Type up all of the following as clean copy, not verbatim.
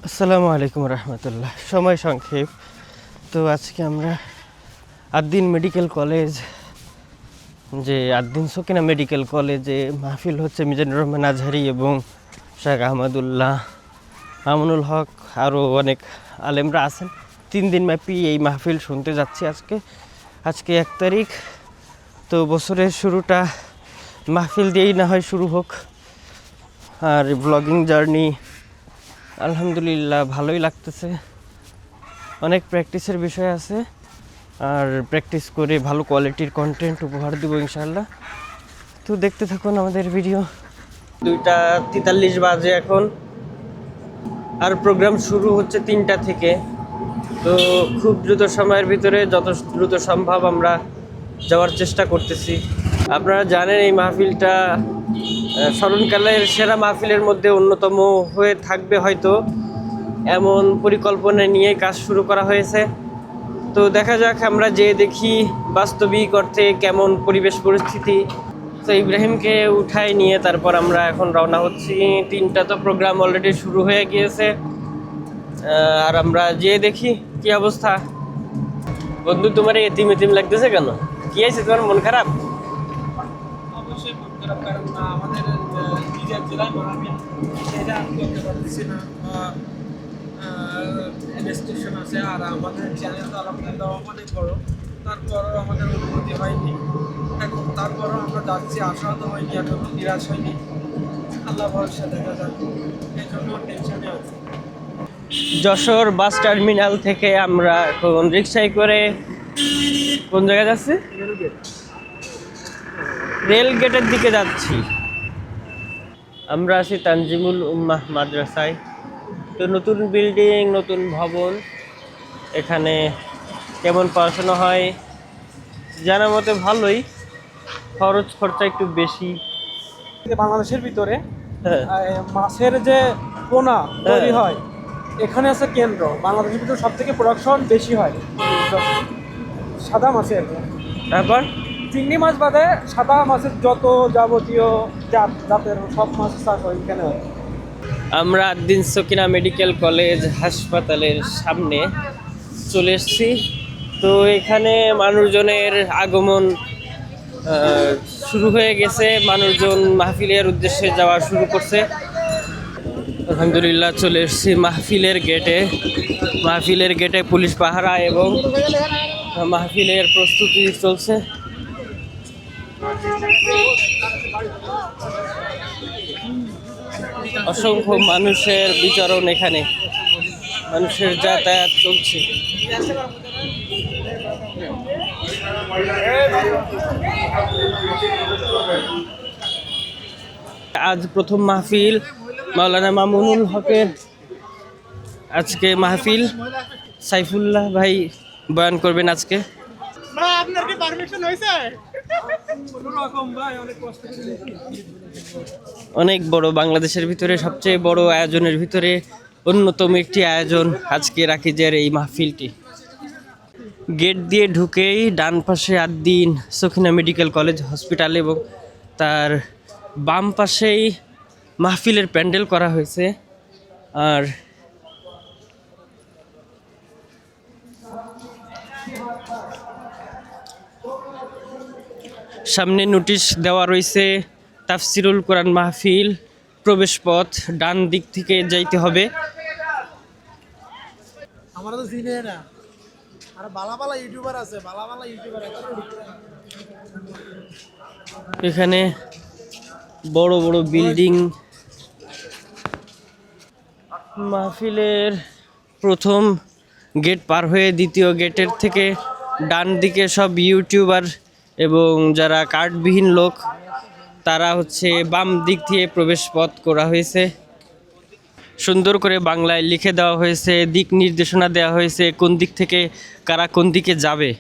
আসসালামু আলাইকুম রহমতুল্লাহ। সময় সংক্ষেপ। তো আজকে আমরা আদ্দিন মেডিকেল কলেজ, যে আদ্দিন সকিনা মেডিকেল কলেজে মাহফিল হচ্ছে। মিজানুর রহমান আজহারি এবং শেখ আহমদুল্লাহ, মামুনুল হক, আরও অনেক আলেমরা আছেন। 3 দিন ব্যাপী এই মাহফিল শুনতে যাচ্ছি। আজকে 1 তারিখ। তো বছরের শুরুটা মাহফিল দিয়েই না হয় শুরু হোক। আর ব্লগিং জার্নি আলহামদুলিল্লাহ ভালোই লাগতেছে। অনেক প্র্যাকটিসের বিষয় আছে, আর প্র্যাকটিস করে ভালো কোয়ালিটির কন্টেন্ট উপহার দেবো ইনশাআল্লাহ। তো দেখতে থাকুন আমাদের ভিডিও। 2:43 বাজে এখন, আর প্রোগ্রাম শুরু হচ্ছে 3টা থেকে। তো খুব দ্রুত সময়ের ভিতরে যত দ্রুত সম্ভব আমরা যাওয়ার চেষ্টা করতেছি। আপনারা জানেন এই মাহফিলটা স্মরণকালের সেরা মাহফিলের মধ্যে অন্যতম হয়ে থাকবে হয়তো, এমন পরিকল্পনা নিয়ে কাজ শুরু করা হয়েছে। তো দেখা যাক আমরা যে দেখি বাস্তবিক অর্থে কেমন পরিবেশ পরিস্থিতি। তো ইব্রাহিমকে উঠায় নিয়ে তারপর আমরা এখন রওনা হচ্ছি। 3টা তো প্রোগ্রাম অলরেডি শুরু হয়ে গিয়েছে, আর আমরা যে দেখি কি অবস্থা। বন্ধু, তোমার এতিম এতিম লাগতেছে কেন? কি আছে, তোমার মন খারাপ? অবশ্যই মন খারাপ, কারণ আমাদের নিজের জেলায় মাহফিল, সেটা আমি করতে পারতেছি না। রেস্ট্রিকশন আছে, আর আমাদের চ্যানেল তো আলহামদুলিল্লাহ অনেক বড়, তারপরও আমাদের অনুমতি হয়নি। এখন তারপরও আমরা যাচ্ছি, আশাহত হয়নি, এখনো নিরাশ হয়নি। আল্লাহ ভরসা, দেখা যাক, এই জন্য টেনশনে আছে। যশোর বাস টার্মিনাল থেকে আমরা এখন রিক্সায় করে কোন জায়গায় যাচ্ছি? রেল গেটের দিকে যাচ্ছি। আমরা আছি তানজিমুল উম্মাহ মাদ্রাসায়। তো নতুন বিল্ডিং, নতুন ভবন, এখানে কেমন পড়াশোনা হয় জানার মতে ভালোই, খরচ খরচা একটু বেশি। বাংলাদেশের ভিতরে হ্যাঁ, মাছের যে পোনা তৈরি হয়, এখানে আছে কেন্দ্র। বাংলাদেশের ভিতরে সব থেকে প্রোডাকশন বেশি হয় সাদা মাছের। তারপর চিংড়ি মাছ বাদে সাদা মাছের যত যাবতীয় জাতের সব মাছ চাষ হয় এখানে হয়। আমরা আদ্দিন সকিনা মেডিকেল কলেজ হাসপাতালের সামনে চলে এসেছি। তো এখানে মানুষজনের আগমন শুরু হয়ে গেছে। মানুষজন মাহফিলের উদ্দেশ্যে যাওয়া শুরু করছে। আলহামদুলিল্লাহ চলে এসেছি মাহফিলের গেটে। মাহফিলের গেটে পুলিশ পাহারা এবং মাহফিলের প্রস্তুতি চলছে। অসংখ্য মানুষের বিচরণ, এখানে মানুষের যাতায়াত চলছে। আজ প্রথম মাহফিল মাওলানা মামুনুল হকের। আজকে মাহফিল সাইফুল্লাহ ভাই বয়ান করবেন আজকে। আপনার কি পারমিশন হয়েছে? অনেক বড়, বাংলাদেশের ভিতরে সবচেয়ে বড় আয়োজনের ভিতরে অন্যতম একটি আয়োজন আজকে রাকিজের এই মাহফিলটি। গেট দিয়ে ঢুকেই ডান পাশে Ad-din Sakhina medical college hospital এবং তার বাম পাশেই মাহফিলের প্যান্ডেল করা হয়েছে। আর সামনে নোটিশ দেওয়া রয়েছে, তাফসিরুল কোরআন মাহফিল, প্রবেশ পথ ডান দিক থেকে যাইতে হবে। আমরা তো চিনি না, আর বালা বালা ইউটিউবার আছে, বালা বালা ইউটিউবার এখানে বড় বড় বিল্ডিং। মাহফিলের প্রথম গেট পার হয়ে দ্বিতীয় গেটের থেকে ডান দিকে সব ইউটিউবার এবং যারা কার্ডবিহীন লোক, তারা হচ্ছে বাম দিক দিয়ে প্রবেশ পথ করা হয়েছে। সুন্দর করে বাংলায় লিখে দেওয়া হয়েছে, দিক নির্দেশনা দেওয়া হয়েছে কোন দিক থেকে কারা কোন দিকে যাবে।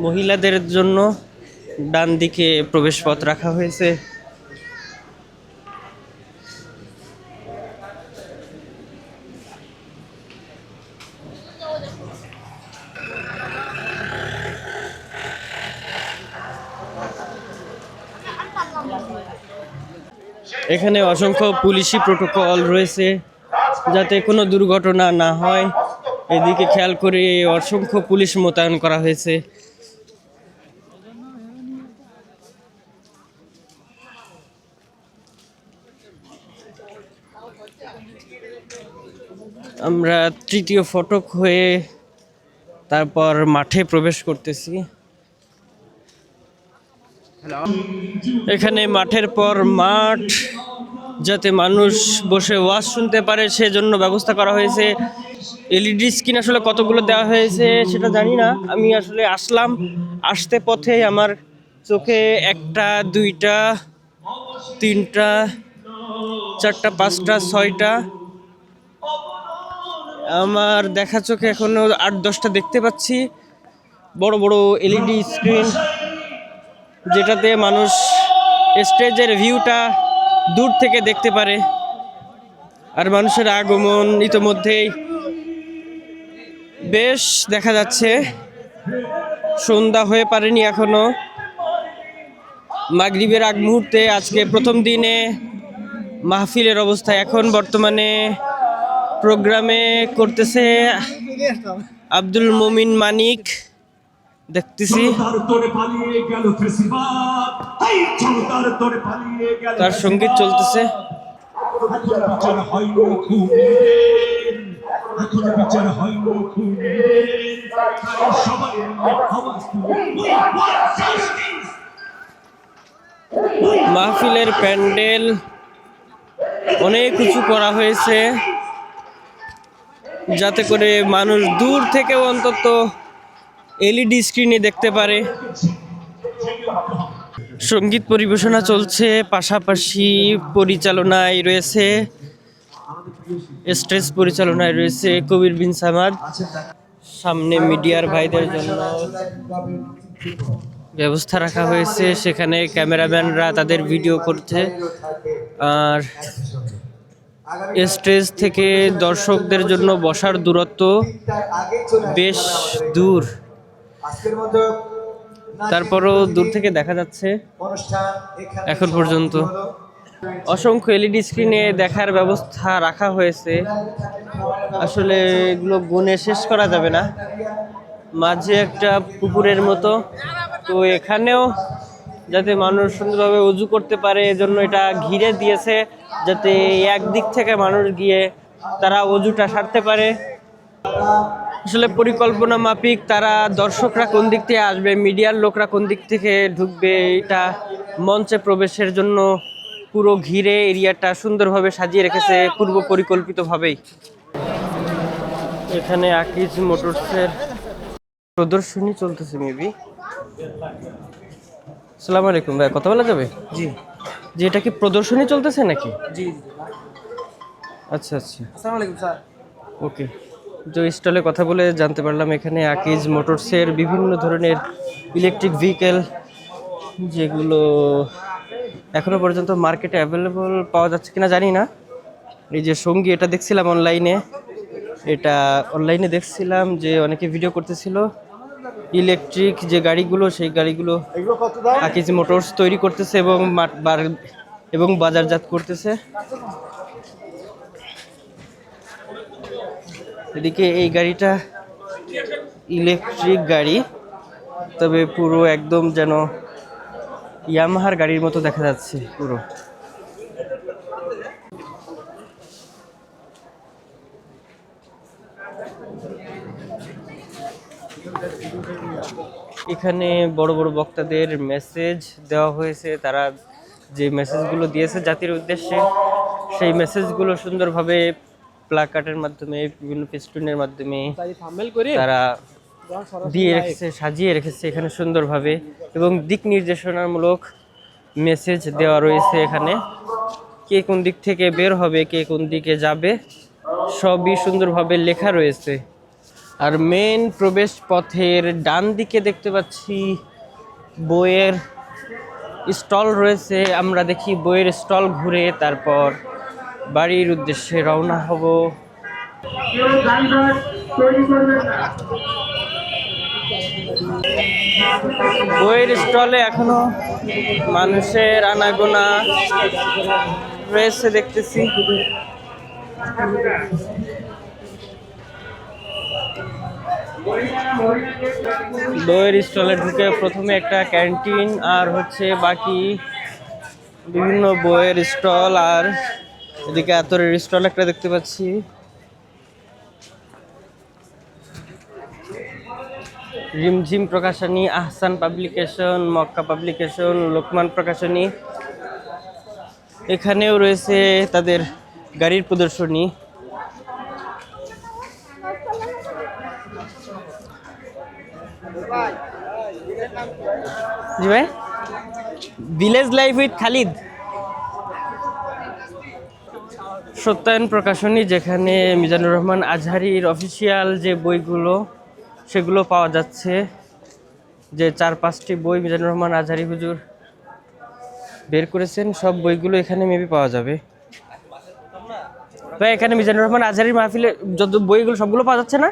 মহিলাদের জন্য ডান দিকে প্রবেশ পথ রাখা হয়েছে। এখানে অসংখ্য পুলিশি প্রোটোকল রয়েছে যাতে কোনো দুর্ঘটনা না হয়, এদিকে খেয়াল করে অসংখ্য পুলিশ মোতায়েন করা হয়েছে। আমরা তৃতীয় ফটক হয়ে তারপর মাঠে প্রবেশ করতেছি। এখানে মাঠের পর মাঠ, যাতে মানুষ বসে ওয়াজ শুনতে পারে সেজন্য ব্যবস্থা করা হয়েছে। এলইডি স্ক্রিন আসলে কতগুলো দেওয়া হয়েছে সেটা জানি না, আমি আসলে আসতে পথে আমার চোখে 1টা 2টা 3টা 4টা 5টা 6টা, আমার দেখা চোখে এখনো 8-10টা দেখতে পাচ্ছি বড় বড় এলইডি স্ক্রিন, যেটাতে মানুষ স্টেজের ভিউটা দূর থেকে দেখতে পারে। আর মানুষের আগমন ইতোমধ্যেই বেশ দেখা যাচ্ছে, সন্ধ্যা হয়ে পারেনি এখনো, মাগরিবের আগ মুহূর্তে আজকে প্রথম দিনে মাহফিলের অবস্থা। এখন বর্তমানে প্রোগ্রামে করতেছে আব্দুল মুমিন মানিক, দেখতেছি তার সঙ্গীত চলতেছে। মাহফিলের প্যান্ডেল অনেক কিছু করা হয়েছে যাতে করে মানুষ দূর থেকেও অন্তত এলইডি স্ক্রিনে দেখতে পারে। সঙ্গীত পরিবেশনা চলছে, পাশাপাশি পরিচালনায় রয়েছে, স্টেজ পরিচালনায় রয়েছে কবির বিন সামাদ। সামনে মিডিয়ার ভাইদের জন্য ব্যবস্থা রাখা হয়েছে, সেখানে ক্যামেরাম্যানরা তাদের ভিডিও করছে। আর স্টেজ থেকে দর্শকদের জন্য বসার দূরত্ব বেশ দূর, তারপরও দূর থেকে দেখা যাচ্ছে এখন পর্যন্ত। অসংখ্য এলইডি স্ক্রিনে দেখার ব্যবস্থা রাখা হয়েছে, আসলে এগুলো গুণে শেষ করা যাবে না। মাঝে একটা পুকুরের মতো, তো এখানেও যাতে মানুষ সুন্দরভাবে উজু করতে পারে এজন্য এটা ঘিরে দিয়েছে, যাতে একদিক থেকে মানুষ গিয়ে তারা অজুটা সারতে পারে। আসলে পরিকল্পনা মাফিক তারা দর্শকরা কোন দিক থেকে আসবে, মিডিয়ার লোকরা কোন দিক থেকে ঢুকবে, এটা মঞ্চে প্রবেশের জন্য পুরো ঘিরে এরিয়াটা সুন্দরভাবে সাজিয়ে রেখেছে পূর্ব পরিকল্পিতভাবেই। এখানে আকিজ মোটরসের প্রদর্শনী চলতেছে মেবি। আসসালামু আলাইকুম ভাই, কথা বলা যাবে? জি যে এটা কি প্রদর্শনী চলতেছে নাকি? জি। আচ্ছা আচ্ছা, আসসালামু আলাইকুম স্যার। ওকে। যে স্টলে কথা বলে জানতে পারলাম এখানে আকিজ মোটরসের বিভিন্ন ধরনের ইলেকট্রিক ভেহিকেল, যেগুলো এখনো পর্যন্ত মার্কেটে অ্যাভেলেবল পাওয়া যাচ্ছে কিনা জানি না। এই যে সঙ্গী, এটা দেখছিলাম অনলাইনে দেখছিলাম যে অনেকে ভিডিও করতেছিল ইলেকট্রিক যে গাড়িগুলো, সেই গাড়িগুলো আকিজ মোটরস তৈরি করতেছে এবং বাজারজাত করতেছে। এদিকে এই গাড়িটা ইলেকট্রিক গাড়ি, তবে পুরো একদম যেন ইয়ামাহার গাড়ির মতো দেখা যাচ্ছে পুরো। এখানে বড় বড় বক্তাদের মেসেজ দেওয়া হয়েছে, তারা যে মেসেজগুলো দিয়েছে জাতির উদ্দেশ্যে, সেই মেসেজগুলো সুন্দরভাবে প্লাকার্ডের মাধ্যমে, বিভিন্ন ফেস্টুনের মাধ্যমে তারা দিয়ে রেখেছে, সাজিয়ে রেখেছে এখানে সুন্দরভাবে, এবং দিক নির্দেশনামূলক মেসেজ দেওয়া রয়েছে এখানে। কে কোন দিক থেকে বের হবে, কে কোন দিকে যাবে, সবই সুন্দরভাবে লেখা রয়েছে। আর মেন প্রবেশ পথের ডান দিকে দেখতে পাচ্ছি বইয়ের স্টল রয়েছে। আমরা দেখি বইয়ের স্টল ঘুরে তারপর বাড়ির উদ্দেশ্যে রওনা হব। বইয়ের স্টলে এখনো মানুষের আনাগোনা রয়েছে দেখতেছি। বইয়ের স্টলে ঢুকে প্রথমে একটা ক্যান্টিন আর হচ্ছে বাকি বিভিন্ন বইয়ের স্টল, আর এদিকে আতরের স্টল একটা দেখতে পাচ্ছি। রিমঝিম প্রকাশনী, আহসান পাবলিকেশন, মক্কা পাবলিকেশন, লোকমান প্রকাশনী, এখানেও রয়েছে তাদের গাড়ির প্রদর্শনী। জি ভাই, ভিলেজ লাইফ উইথ খালিদ। সত্যায়ন প্রকাশনী, যেখানে মিজানুর রহমান আজহারির অফিসিয়াল যে বইগুলো সেগুলো পাওয়া যাচ্ছে। যে 4-5টি বই মিজানুর রহমান আজহারি হুজুর বের করেছেন, সব বইগুলো এখানে মেবি পাওয়া যাবে। ভাই এখানে মিজানুর রহমান আজহারির মাহফিলে যত বইগুলো সবগুলো পাওয়া যাচ্ছে না?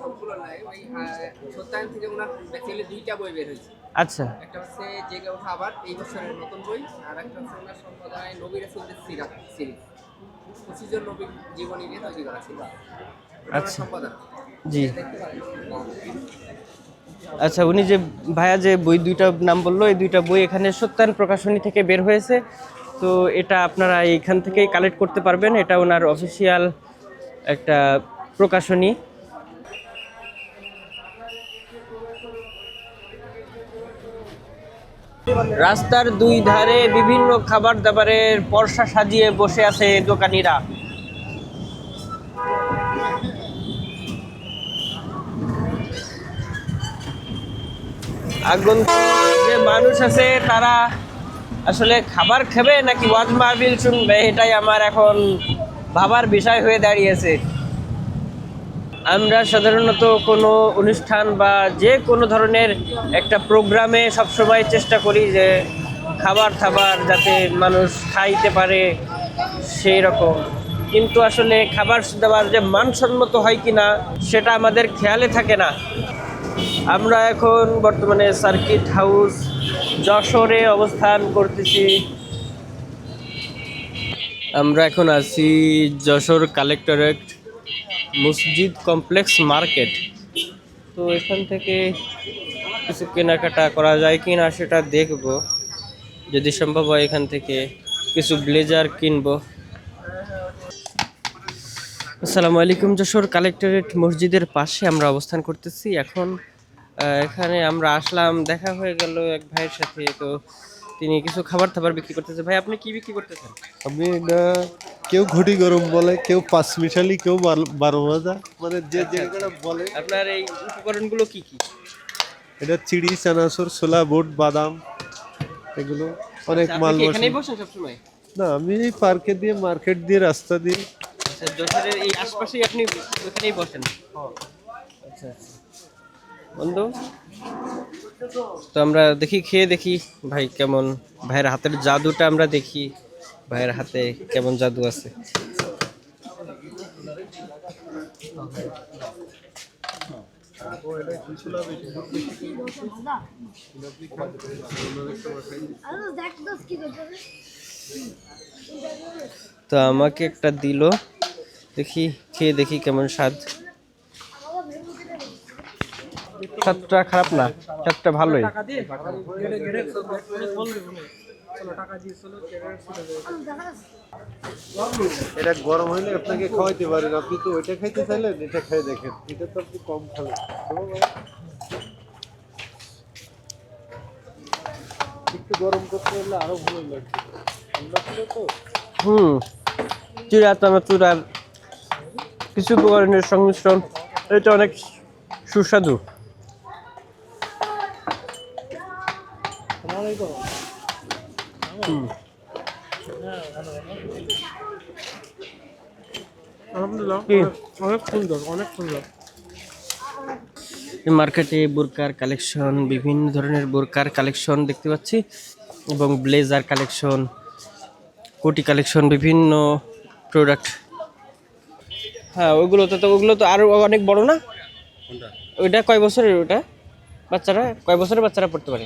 সবগুলো নাই, ওই সত্যায়ন থেকে ওনার অ্যাকচুয়ালি 2টা বই বের হয়েছে। আচ্ছা একটা হচ্ছে জেগে ওঠা আবার এই বছরের নতুন বই, আর একটা হচ্ছে ওনার সম্প্রদায় নবী রাসূলদের সিরাত সিরিজ, 25 জন নবীর জীবনী নিয়ে তৈরি করা ছিল। আচ্ছা সম্পাদনা জি। দেখতে পারেন। আচ্ছা, উনি যে ভাইয়া যে বই দুইটা নাম বললো, এই দুইটা বই এখানে সত্যায়ন প্রকাশনী থেকে বের হয়েছে। তো এটা আপনারা এইখান থেকেই কালেক্ট করতে পারবেন, এটা ওনার অফিসিয়াল একটা প্রকাশনী। রাস্তার দুই ধারে বিভিন্ন খাবার দাবারের পরশা সাজিয়ে বসে আছে দোকানিরা। আগন্তুক যে মানুষ আছে তারা আসলে খাবার খাবে নাকি ওয়াজ মাহফিল শুনবে, এটাই আমার এখন ভাবার বিষয় হয়ে দাঁড়িয়েছে। আমরা সাধারণত কোনো অনুষ্ঠান বা যে কোনো ধরনের একটা প্রোগ্রামে সবসময় চেষ্টা করি যে খাবার যাতে মানুষ খাইতে পারে সেই রকম, কিন্তু আসলে খাবার দাবার যে মানসম্মত হয় কিনা সেটা আমাদের খেয়ালে থাকে না। আমরা এখন বর্তমানে সার্কিট হাউস যশোরে অবস্থান করতেছি। আমরা এখন আছি যশোর কালেক্টরেট মসজিদ কমপ্লেক্স মার্কেট। তো এখান থেকে কিছু কেনাকাটা করা যায় কিনা সেটা দেখব, যদি সম্ভব হয় এখান থেকে কিছু ব্লেজার কিনবো। আসসালামু আলাইকুম। যশোর কালেক্টরেট মসজিদের পাশে আমরা অবস্থান করতেছি এখন। এখানে আমরা আসলাম, দেখা হয়ে গেল এক ভাইয়ের সাথে। তো তিনি কিছু খাবার বিক্রি করতেছে। ভাই আপনি কি বিক্রি করতেছেন? আমি না, কেউ ঘটি গরম বলে, কেউ পাঁচ মিশালি, কেউ 12 ভাজা, মানে যে যেটা বলে। আপনার এই উপকরণগুলো কি কি? এটা চিড়ি, চানাচুর, ছোলা, বুট, বাদাম, এগুলো অনেক মাল বসে। এখানেই বসেন সবসময়? না, আমি এই পার্কে দিয়ে, মার্কেট দিয়ে, রাস্তা দিয়ে। আচ্ছা, যশোরের এই আশপাশেই আপনি ওখানেই বসেন? আচ্ছা বন্ধু, তো আমরা দেখি, খেয়ে দেখি ভাই কেমন, ভাইয়ের হাতের জাদুটা আমরা দেখি, ভাইয়ের হাতে কেমন জাদু আছে। তো আমাকে একটা দিল, দেখি খেয়ে দেখি কেমন স্বাদ। স্বাদটা খারাপ না, স্বাদটা ভালোই। এটা গরম হইলে আপনাকে খাওয়াইতে পারেন, আপনি তো ওইটা খাইতে চাইলেন, এটা খেয়ে দেখেন, এটা তো আপনি কম খাবেন। একটু গরম করতে হলে আরো ভালো লাগছে। ঠান্ডা ছিল তো। চিড়া, চানাচুর আর কিছু উপকরণের সংমিশ্রণ, এটা অনেক সুস্বাদু। আলহামদুলিল্লাহ, অনেক সুন্দর, অনেক সুন্দর। মার্কেটে বোরকার কালেকশন, বিভিন্ন ধরনের বোরকার কালেকশন দেখতে পাচ্ছি, এবং ব্লেজার কালেকশন, কোটি কালেকশন, বিভিন্ন প্রোডাক্ট। হ্যাঁ, ওগুলো তো আরো অনেক বড় না? ওইটা কয় বছরের? ওটা বাচ্চারা কয় বছরের বাচ্চারা পড়তে পারে?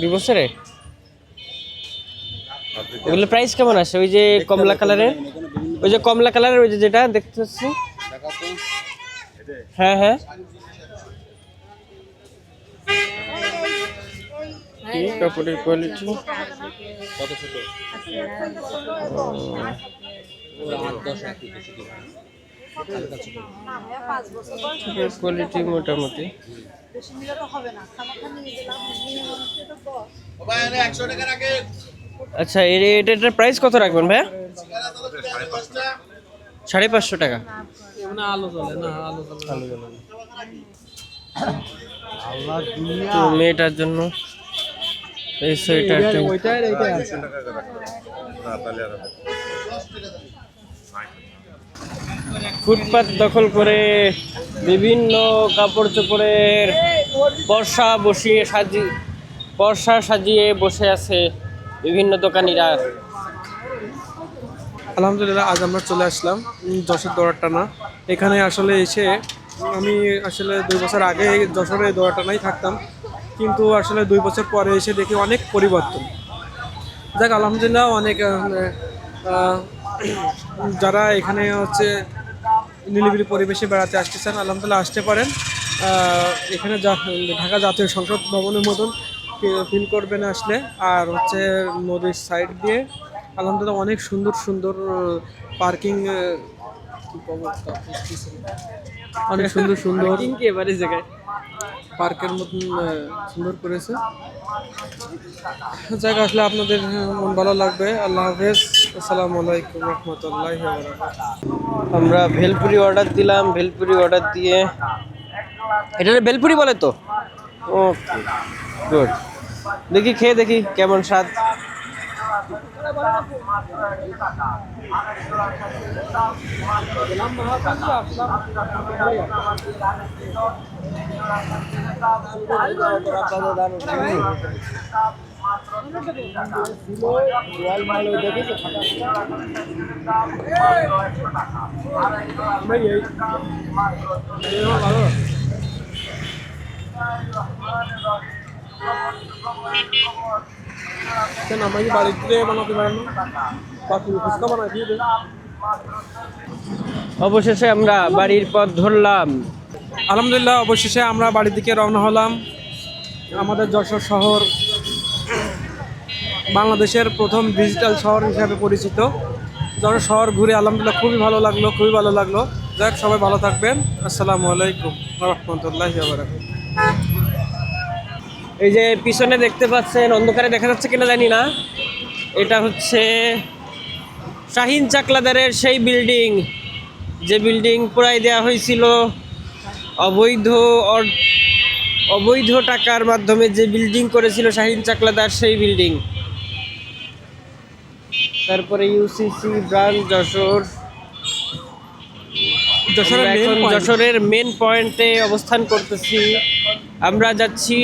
2 বছরে? ওগুলো প্রাইস কেমন আসে? ওই যে কমলা কালারের, ওই যে যেটা দেখতে পাচ্ছি, হ্যাঁ হ্যাঁ, কি কাপড়ের কোয়ালিটি? কোয়ালিটি মোটামুটি। আচ্ছা, এটার প্রাইস কত রাখবেন ভাইয়া? 550 টাকা। তো মেয়েটার জন্য এই সোয়েটারটা, ফুটপাত দখল করে বিভিন্ন কাপড় চোপড়ের বর্ষা সাজিয়ে বসে আছে বিভিন্ন দোকানিরা। আলহামদুলিল্লাহ, আজ আমরা চলে আসলাম যশোর দোয়ারটানা। এখানে আসলে এসে আমি আসলে 2 বছর আগে যশোরে দোয়ারটানায় থাকতাম, কিন্তু আসলে 2 বছর পরে এসে দেখি অনেক পরিবর্তন। যাক আলহামদুলিল্লাহ, অনেক যারা এখানে হচ্ছে নিরিবিলি পরিবেশে বেড়াতে আসতেছেন, আলহামদুলিল্লাহ আসতে পারেন। এখানে ঢাকা জাতীয় সংসদ ভবনের মতন ফিল করবেন আসলে। আর হচ্ছে নদীর সাইড দিয়ে আলহামদুলিল্লাহ অনেক সুন্দর সুন্দর পার্কিং, অনেক সুন্দর সুন্দর পার্কের মতন সুন্দর করেছে। জায়গা আসলে আপনাদের মন ভালো লাগবে। আল্লাহ হাফেজ, আসসালামু আলাইকুম রহমতুল্লাহি ওয়া বারাকাতুহু। আমরা ভেলপুরি অর্ডার দিলাম, ভেলপুরি অর্ডার দিয়ে, এটা ভেলপুরি বলে তো? ওকে, গুড। দেখি খেয়ে দেখি কেমন স্বাদ। কেন আমরা কি বাড়িতে বানাতে পারেন না? ফুচকা বানাই দিয়ে দেন। অবশেষে আমরা বাড়ির পথ ধরলাম। আলহামদুলিল্লাহ, অবশেষে আমরা বাড়ির দিকে রওনা হলাম। আমাদের যশোর শহর বাংলাদেশের প্রথম ডিজিটাল শহর হিসাবে পরিচিত। যশোর শহর ঘুরে আলহামদুলিল্লাহ খুবই ভালো লাগলো। যাক, সবাই ভালো থাকবেন। আসসালামু আলাইকুম রহমতুল্লাহি ওয়া বারাকাতুহু। এই যে পিছনে দেখতে পাচ্ছেন, অন্ধকারে দেখা যাচ্ছে কিনা জানি না, এটা হচ্ছে শাহিন চাকলাদারের সেই বিল্ডিং, যে বিল্ডিং পুরাই দেওয়া হয়েছিল অবৈধ টাকার মাধ্যমে, যে বিল্ডিং করেছিল শাহিন চাকলাদার, সেই বিল্ডিং। তারপরে ইউসিসি ব্রাঞ্চ যশোর। আমরা এখন যশোরের মেন পয়েন্টে অবস্থান করতেছি। আমরা যাচ্ছি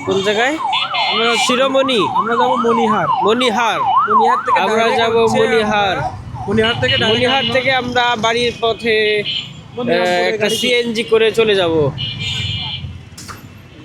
কোন জায়গায়? আমরা শিরোমণি, আমরা যাবো মনিহার থেকে আমরা যাব মনিহার থেকে আমরা বাড়ির পথে একটা সিএনজি করে চলে যাব।